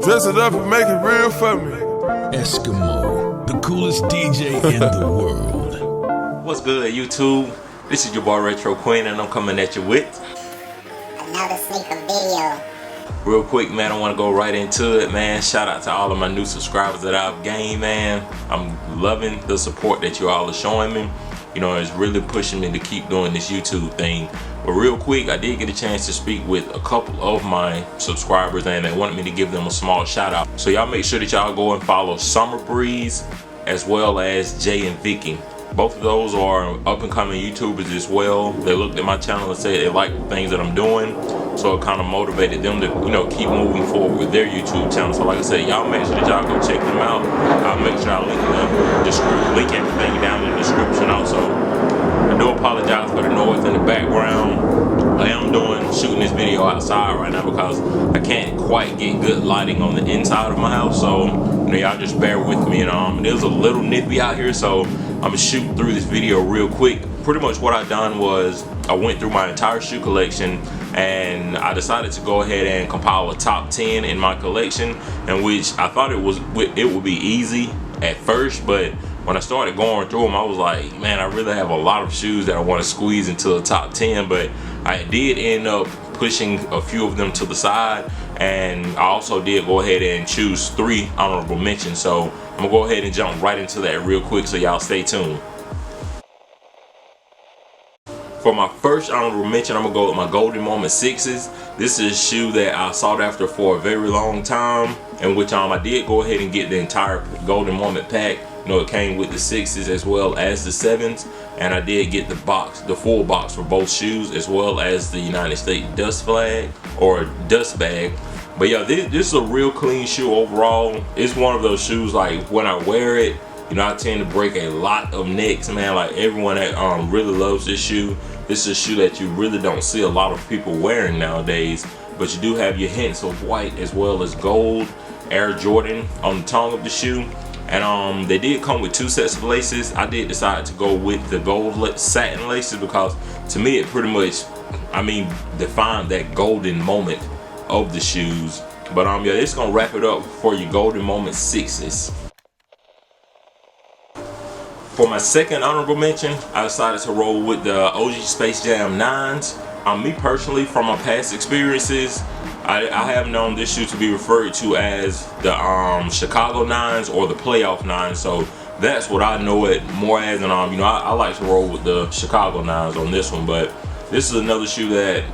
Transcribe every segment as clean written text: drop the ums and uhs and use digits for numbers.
Dress it up and make it real for me. Eskimo, the coolest DJ in the world. What's good, YouTube? This is your boy Retro Queen, and I'm coming at you with another sneaker video. Real quick, man, I want to go right into it, man. Shout out to all of my new subscribers that I've gained, man. I'm loving the support that you all are showing me. You know, it's really pushing me to keep doing this YouTube thing. But real quick, I did get a chance to speak with a couple of my subscribers, and they wanted me to give them a small shout out. So y'all make sure that y'all go and follow Summerbreze as well as Jay and Vicky. Both of those are up and coming YouTubers as well. They looked at my channel and said they like the things that I'm doing. So it kind of motivated them to, you know, keep moving forward with their YouTube channel. So like I said, y'all make sure that y'all go check them out. I'll make sure I link everything down in the description also. I do apologize for the noise in the background. I am shooting this video outside right now because I can't quite get good lighting on the inside of my house. So, you know, y'all just bear with me. And it was a little nippy out here, so I'm gonna shoot through this video real quick. Pretty much what I done was I went through my entire shoe collection, and I decided to go ahead and compile a top 10 in my collection, in which I thought it would be easy at first, but when I started going through them, I was like, man, I really have a lot of shoes that I want to squeeze into a top 10, but I did end up pushing a few of them to the side, and I also did go ahead and choose 3 honorable mentions. So I'm gonna go ahead and jump right into that real quick, so y'all stay tuned. For my first honorable mention, I'm gonna go with my Golden Moment 6s. This is a shoe that I sought after for a very long time, in which I did go ahead and get the entire Golden Moment pack. You know, it came with the 6s as well as the 7s, and I did get the full box for both shoes, as well as the United States dust flag or dust bag. But yeah, this is a real clean shoe overall. It's one of those shoes, like when I wear it, you know, I tend to break a lot of necks, man. Like everyone that really loves this shoe. This is a shoe that you really don't see a lot of people wearing nowadays, but you do have your hints of white as well as gold Air Jordan on the tongue of the shoe. And they did come with 2 sets of laces. I did decide to go with the gold satin laces because to me it pretty much, defined that golden moment of the shoes. But yeah, it's gonna wrap it up for your Golden Moment 6s. For my second honorable mention, I decided to roll with the OG Space Jam 9s. Me personally, from my past experiences, I have known this shoe to be referred to as the Chicago 9s or the Playoff 9s. So that's what I know it more as. And you know, I like to roll with the Chicago 9s on this one. But this is another shoe that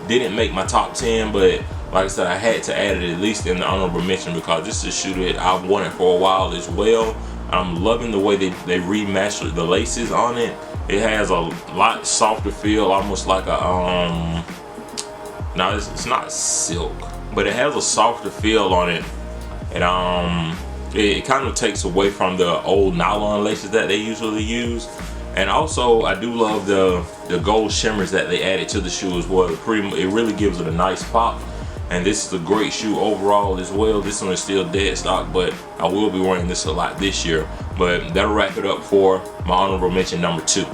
didn't make my top 10, but like I said, I had to add it at least in the honorable mention because this is a shoe that I've wanted for a while as well. I'm loving the way they remastered the laces on it. It has a lot softer feel, almost like a no, it's not silk, but it has a softer feel on it, and it kind of takes away from the old nylon laces that they usually use. And also, I do love the gold shimmers that they added to the shoe as well. It really gives it a nice pop. And this is a great shoe overall as well. This one is still dead stock, but I will be wearing this a lot this year. But that'll wrap it up for my honorable mention number 2.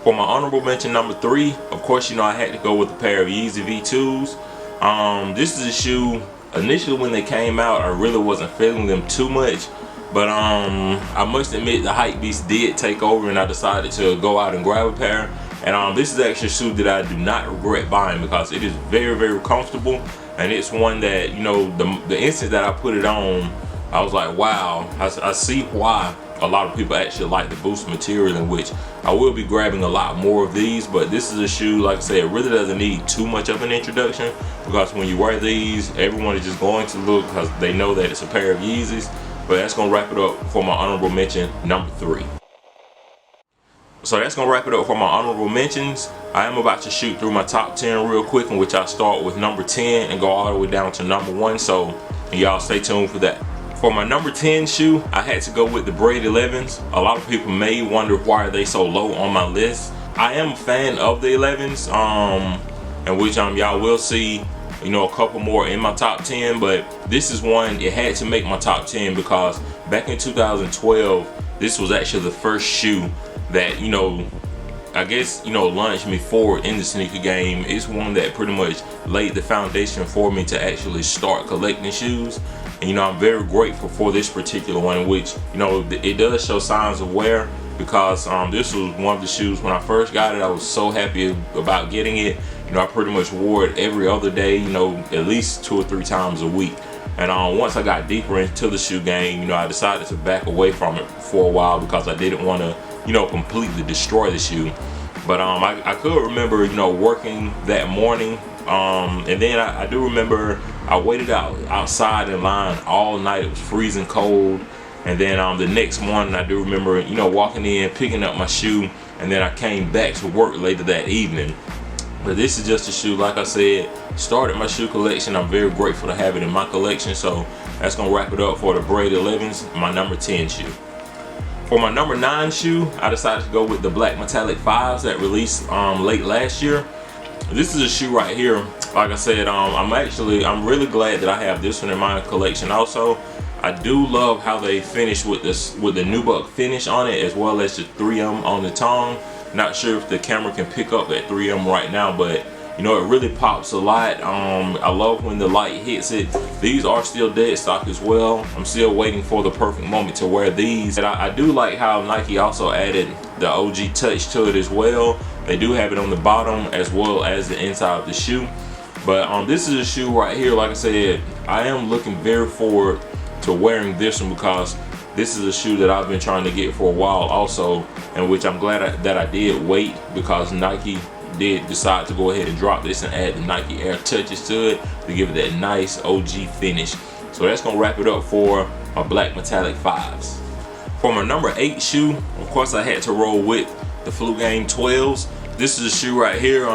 For my honorable mention number 3, of course, you know, I had to go with a pair of Yeezy V2s. This is a shoe, initially when they came out, I really wasn't feeling them too much. But I must admit the hype beast did take over, and I decided to go out and grab a pair. And this is actually a shoe that I do not regret buying because it is very, very comfortable. And it's one that, you know, the instant that I put it on, I was like, wow, I see why a lot of people actually like the Boost material, in which I will be grabbing a lot more of these. But this is a shoe, like I said, it really doesn't need too much of an introduction, because when you wear these, everyone is just going to look because they know that it's a pair of Yeezys. But that's going to wrap it up for my honorable mention number 3. So that's going to wrap it up for my honorable mentions. I am about to shoot through my top 10 real quick, in which I start with number 10 and go all the way down to number 1. So y'all stay tuned for that. For my number 10 shoe, I had to go with the Braid 11s. A lot of people may wonder why are they so low on my list. I am a fan of the 11s, in which y'all will see, you know, a couple more in my top 10, but this is one, it had to make my top 10 because back in 2012, this was actually the first shoe that, you know, I guess, you know, launched me forward in the sneaker game. It's one that pretty much laid the foundation for me to actually start collecting shoes. And, you know, I'm very grateful for this particular one, in which, you know, it does show signs of wear, because this was one of the shoes when I first got it. I was so happy about getting it. You know, I pretty much wore it every other day, you know, at least 2 or 3 times a week. And once I got deeper into the shoe game, you know, I decided to back away from it for a while because I didn't want to, you know, completely destroy the shoe. But I could remember, you know, working that morning, and then I do remember I waited outside in line all night. It was freezing cold. And then the next morning, I do remember, you know, walking in, picking up my shoe, and then I came back to work later that evening. But this is just a shoe, like I said, started my shoe collection. I'm very grateful to have it in my collection. So that's gonna wrap it up for the Braid 11s, my number 10 shoe. For my number 9 shoe, I decided to go with the black metallic 5s that released late last year. This is a shoe right here. Like I said, I'm really glad that I have this one in my collection. Also, I do love how they finish with the nubuck finish on it, as well as the 3M on the tongue. Not sure if the camera can pick up that 3M right now, but you know, it really pops a lot. I love when the light hits it. These are still dead stock as well. I'm still waiting for the perfect moment to wear these. And I do like how Nike also added the OG touch to it as well. They do have it on the bottom as well as the inside of the shoe. But this is a shoe right here. Like I said, I am looking very forward to wearing this one, because this is a shoe that I've been trying to get for a while also, and which I'm glad that I did wait, because Nike did decide to go ahead and drop this and add the Nike Air touches to it to give it that nice OG finish. So that's gonna wrap it up for my black metallic 5s. For my number 8 shoe, of course I had to roll with the Flu Game 12s. This is a shoe right here,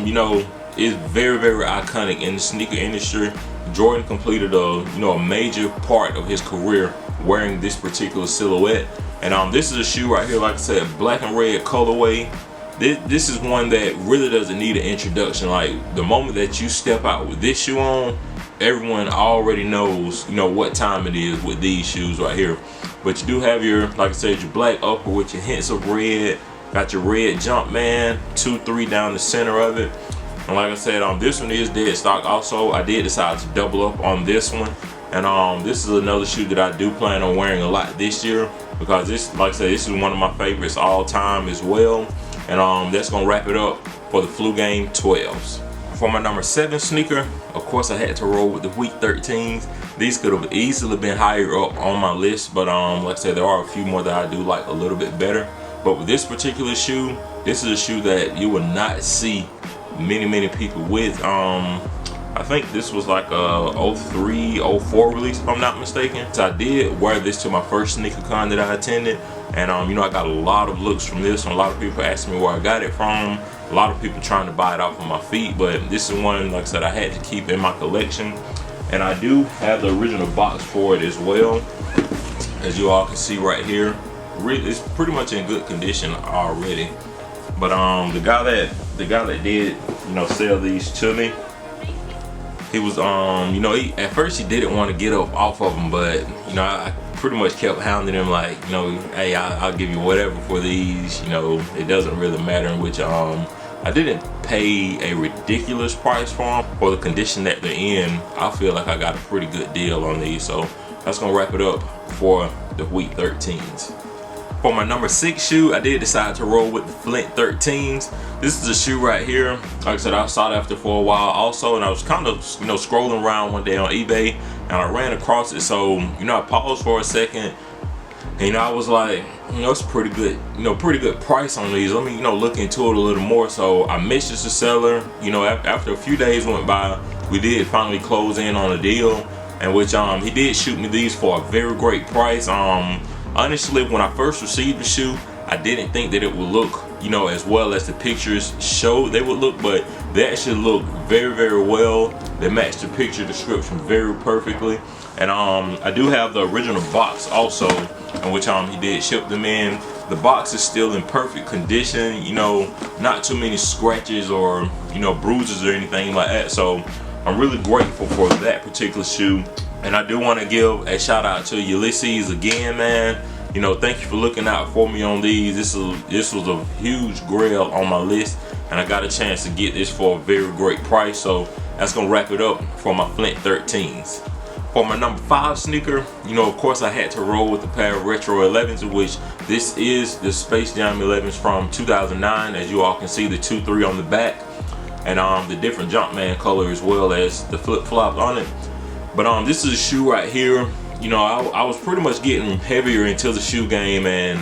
you know, is very, very iconic in the sneaker industry. Jordan completed a major part of his career wearing this particular silhouette. And this is a shoe right here, like I said, black and red colorway. This is one that really doesn't need an introduction. Like, the moment that you step out with this shoe on, everyone already knows, you know, what time it is with these shoes right here. But you do have your, like I said, your black upper with your hints of red. Got your red jump man, 2-3 down the center of it. And like I said, this one is dead stock also. I did decide to double up on this one. And this is another shoe that I do plan on wearing a lot this year, because this, like I said, this is one of my favorites all time as well. And that's gonna wrap it up for the Flu Game 12s. For my number 7 sneaker, of course I had to roll with the Week 13s. These could have easily been higher up on my list, but like I said, there are a few more that I do like a little bit better. But with this particular shoe, this is a shoe that you will not see many people with. I think this was like a 03, 04 release, if I'm not mistaken. So I did wear this to my first sneaker con that I attended, and you know, I got a lot of looks from this one. A lot of people asking me where I got it from. A lot of people trying to buy it off of my feet, but this is one, like I said, I had to keep in my collection. And I do have the original box for it as well, as you all can see right here. It's pretty much in good condition already. But the guy that did, you know, sell these to me, he was you know, at first he didn't want to get up off of them, but you know, I pretty much kept hounding him, like, you know, hey, I'll give you whatever for these, you know, it doesn't really matter. In which I didn't pay a ridiculous price for them. For the condition that they're in, I feel like I got a pretty good deal on these. So that's gonna wrap it up for the Week 13s. For my number 6 shoe, I did decide to roll with the Flint 13s. This is a shoe right here. Like I said, I sought after for a while also, and I was kind of, you know, scrolling around one day on eBay, and I ran across it. So, you know, I paused for a second, and, you know, I was like, you know, it's pretty good, you know, pretty good price on these. Let me, you know, look into it a little more. So I messaged the seller. You know, after a few days went by, we did finally close in on a deal, in which he did shoot me these for a very great price. Honestly, when I first received the shoe, I didn't think that it would look, you know, as well as the pictures showed they would look, but they actually look very well. They match the picture description very perfectly. And I do have the original box also, in which he did ship them in. The box is still in perfect condition, you know, not too many scratches or, you know, bruises or anything like that. So I'm really grateful for that particular shoe. And I do want to give a shout out to Ulysses again, man. you know, thank you for looking out for me on these. This was a huge Grail on my list, and I got a chance to get this for a very great price. So that's gonna wrap it up for my Flint 13s. For my number 5 sneaker, you know, of course I had to roll with the pair of retro 11s, of which this is the Space Jam 11s from 2009. As you all can see, the 2-3 on the back, and the different Jumpman color as well as the flip-flops on it. But this is a shoe right here. You know, I was pretty much getting heavier into the shoe game, and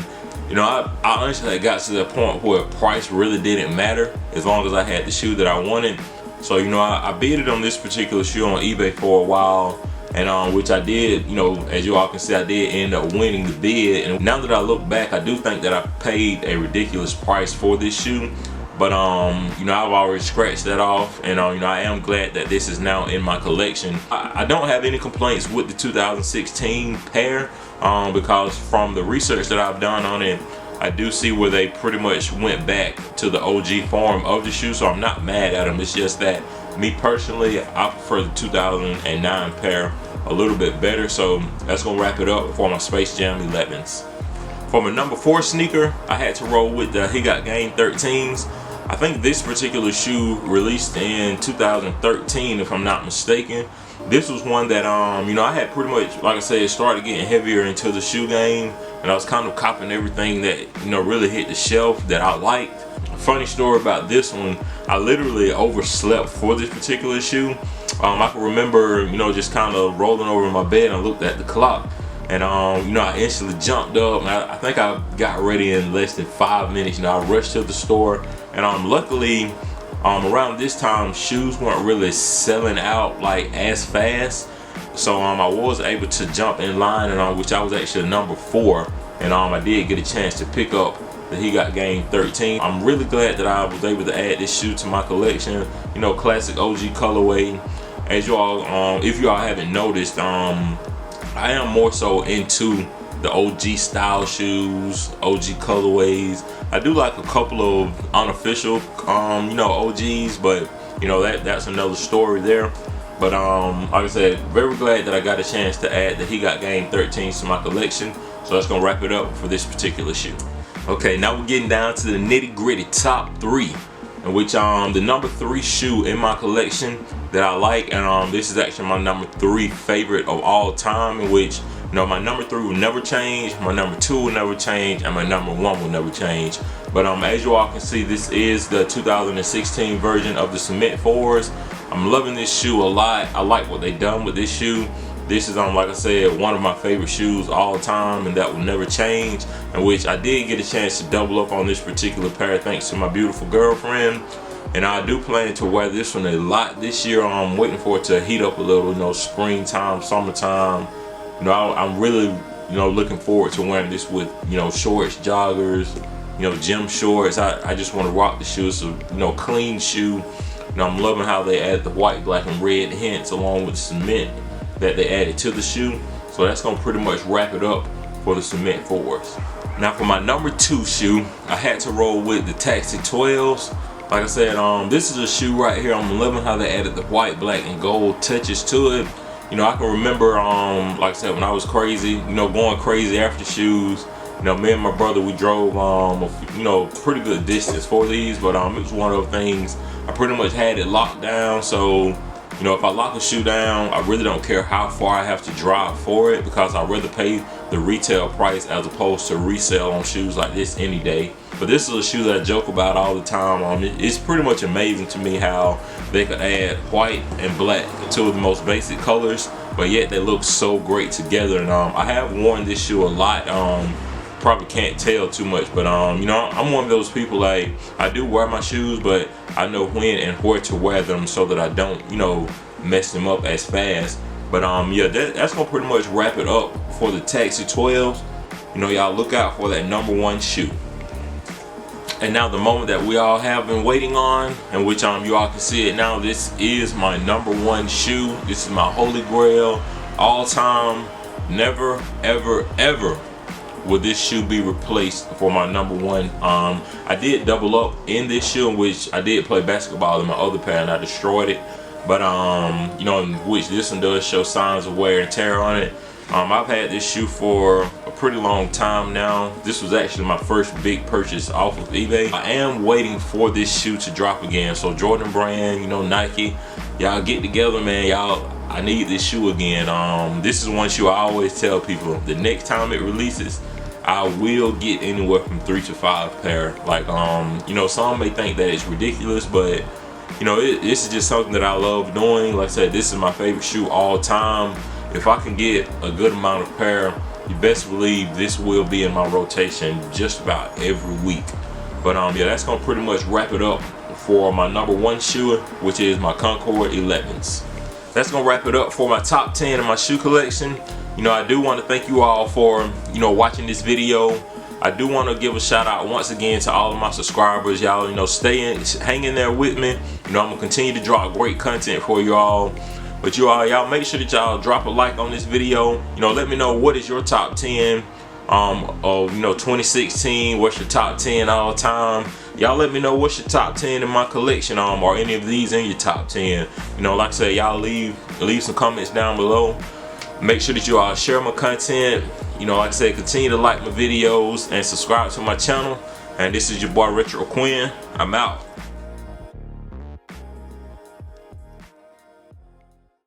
you know, I honestly got to the point where price really didn't matter as long as I had the shoe that I wanted. So you know, I bidded on this particular shoe on eBay for a while, and which I did. You know, as you all can see, I did end up winning the bid. And now that I look back, I do think that I paid a ridiculous price for this shoe. But you know, I've already scratched that off, and you know, I am glad that this is now in my collection. I don't have any complaints with the 2016 pair, because from the research that I've done on it, I do see where they pretty much went back to the OG form of the shoe. So I'm not mad at them. It's just that me personally, I prefer the 2009 pair a little bit better. So that's gonna wrap it up for my Space Jam 11s. For my number 4 sneaker, I had to roll with the He Got Game 13s. I think this particular shoe released in 2013, if I'm not mistaken. This was one that you know, I had pretty much, like I said, started getting heavier into the shoe game, and I was kind of copping everything that, you know, really hit the shelf that I liked. Funny story about this one, I literally overslept for this particular shoe. I can remember, you know, just kind of rolling over in my bed and looked at the clock, and you know, I instantly jumped up, and I think I got ready in less than 5 minutes. You know, I rushed to the store, and luckily around this time shoes weren't really selling out like as fast, so I was able to jump in line, and which I was actually number 4, and I did get a chance to pick up the He Got Game 13. I'm really glad that I was able to add this shoe to my collection. You know, classic OG colorway. As you all, if you all haven't noticed, I am more so into the OG style shoes, OG colorways. I do like a couple of unofficial, you know, OGs, but you know, that's another story there. But like I said, very glad that I got a chance to add the He Got Game 13s to my collection. So that's gonna wrap it up for this particular shoe. Okay, now we're getting down to the nitty gritty top 3, in which the number 3 shoe in my collection that I like, and this is actually my number 3 favorite of all time, in which, you know, my number 3 will never change, my number 2 will never change, and my number 1 will never change. But as you all can see, this is the 2016 version of the Cement 4s. I'm loving this shoe a lot. I like what they done with this shoe. This is, like I said, one of my favorite shoes all time, and that will never change, in which I did get a chance to double up on this particular pair thanks to my beautiful girlfriend. And I do plan to wear this one a lot this year. I'm waiting for it to heat up a little, you know, springtime, summertime. You know, I'm really, you know, looking forward to wearing this with, you know, shorts, joggers, you know, gym shorts. I just want to rock the shoe. It's a, you know, clean shoe. You know, I'm loving how they add the white, black, and red hints along with the cement that they added to the shoe. So that's gonna pretty much wrap it up for the Cement 4s. Now for my number 2 shoe, I had to roll with the Taxi 12s. Like I said, this is a shoe right here. I'm loving how they added the white, black, and gold touches to it. You know, I can remember, like I said, when I was crazy, you know, going crazy after shoes. You know, me and my brother, we drove, you know, pretty good distance for these, but it was one of the things, I pretty much had it locked down. So, you know, if I lock a shoe down, I really don't care how far I have to drive for it, because I'd rather pay the retail price as opposed to resale on shoes like this any day. But this is a shoe that I joke about all the time. It's pretty much amazing to me how they could add white and black, two of the most basic colors, but yet they look so great together. And I have worn this shoe a lot. Probably can't tell too much, but you know, I'm one of those people, like, I do wear my shoes, but I know when and where to wear them so that I don't, you know, mess them up as fast. But yeah, that's gonna pretty much wrap it up for the Taxi 12s. You know, y'all look out for that number 1 shoe. And now the moment that we all have been waiting on, in which you all can see it now, this is my number 1 shoe. This is my holy grail, all time. Never, ever, ever will this shoe be replaced for my number 1. I did double up in this shoe, in which I did play basketball in my other pair and I destroyed it. But you know, in which this one does show signs of wear and tear on it. I've had this shoe for a pretty long time now. This was actually my first big purchase off of eBay. I am waiting for this shoe to drop again. So Jordan Brand, you know, Nike, y'all get together, man. Y'all, I need this shoe again. This is one shoe I always tell people, the next time it releases, I will get anywhere from 3 to 5 pair. Like, you know, some may think that it's ridiculous, but you know, this is just something that I love doing. Like I said, this is my favorite shoe all time. If I can get a good amount of pair, you best believe this will be in my rotation just about every week. But yeah, that's gonna pretty much wrap it up for my number 1 shoe, which is my Concord 11s. That's gonna wrap it up for my top 10 in my shoe collection. You know, I do want to thank you all for, you know, watching this video. I do want to give a shout out once again to all of my subscribers. Y'all, you know, hang in there with me. You know, I'm gonna continue to drop great content for you all. But y'all make sure that y'all drop a like on this video. You know, let me know what is your top 10 of, you know, 2016. What's your top 10 all time? Y'all let me know what's your top 10 in my collection, or any of these in your top 10. You know, like I said, y'all leave some comments down below. Make sure that you all share my content. You know, like I said, continue to like my videos and subscribe to my channel. And this is your boy Retro Quinn. I'm out.